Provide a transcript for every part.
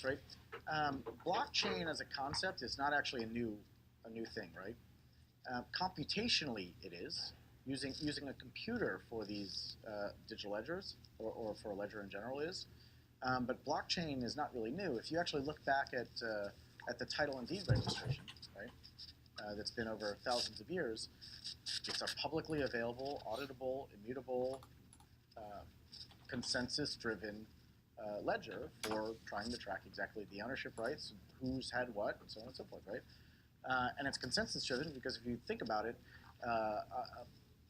right? Blockchain as a concept is not actually a new thing, right? Computationally, it is using a computer for these digital ledgers or for a ledger in general is. But blockchain is not really new. If you actually look back at the title and deed registration, right? That's been over thousands of years. It's a publicly available, auditable, immutable, uh, consensus-driven ledger for trying to track exactly the ownership rights, who's had what, and so on and so forth, right? And it's consensus-driven because if you think about it,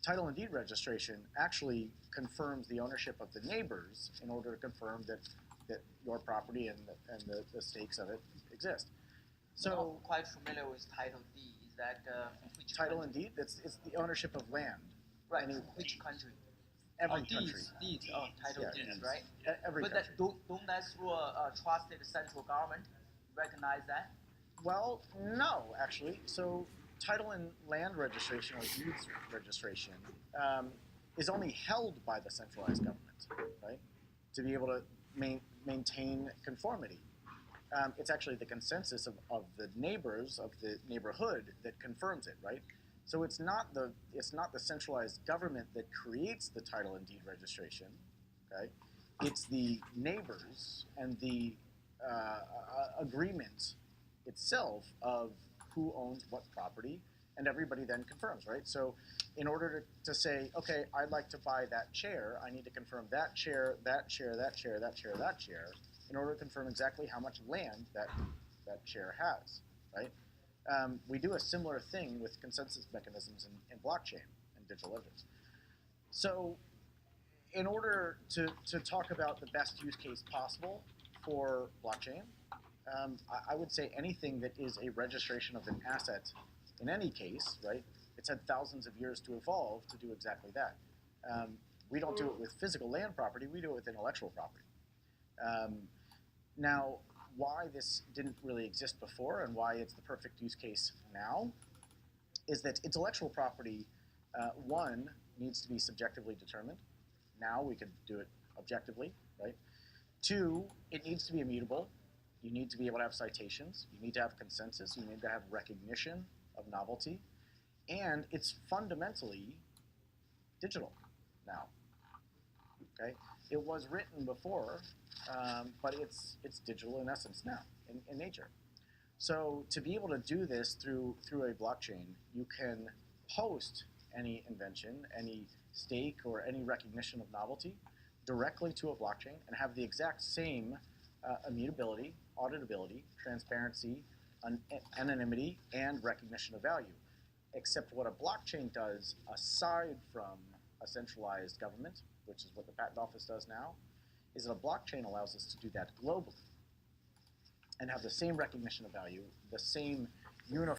title and deed registration actually confirms the ownership of the neighbors in order to confirm that your property and the stakes of it exist. So I'm quite familiar with title deed. Is that which title country? and deed, it's the ownership of land. Right. Any, Which country? every deeds, country. deeds. Oh, title Yeah. deeds, right? Every But country. don't that through a trusted central government recognize that? Well, no, actually. So title and land registration or deeds registration is only held by the centralized government, right? To be able to maintain conformity. It's actually the consensus of the neighbors of the neighborhood that confirms it, right? So it's not the centralized government that creates the title and deed registration, okay? It's the neighbors and the agreement itself of who owns what property, and everybody then confirms, right? So in order to say, okay, I'd like to buy that chair, I need to confirm that chair, that chair, that chair, that chair, that chair, in order to confirm exactly how much land that chair has, right? We do a similar thing with consensus mechanisms in blockchain and digital ledgers. So in order to talk about the best use case possible for blockchain, I would say anything that is a registration of an asset in any case, right? It's had thousands of years to evolve to do exactly that. We don't do it with physical land property, we do it with intellectual property. Now, why this didn't really exist before and why it's the perfect use case now is that intellectual property, one, needs to be subjectively determined. Now we could do it objectively, right? Two, it needs to be immutable. You need to be able to have citations. You need to have consensus. You need to have recognition of novelty. And it's fundamentally digital now. Okay? It was written before, but it's digital in essence now, in nature. So to be able to do this through a blockchain, you can post any invention, any stake, or any recognition of novelty directly to a blockchain and have the exact same immutability, auditability, transparency, anonymity, and recognition of value. Except what a blockchain does, aside from a centralized government, which is what the Patent Office does now, is that a blockchain allows us to do that globally and have the same recognition of value, the same uniform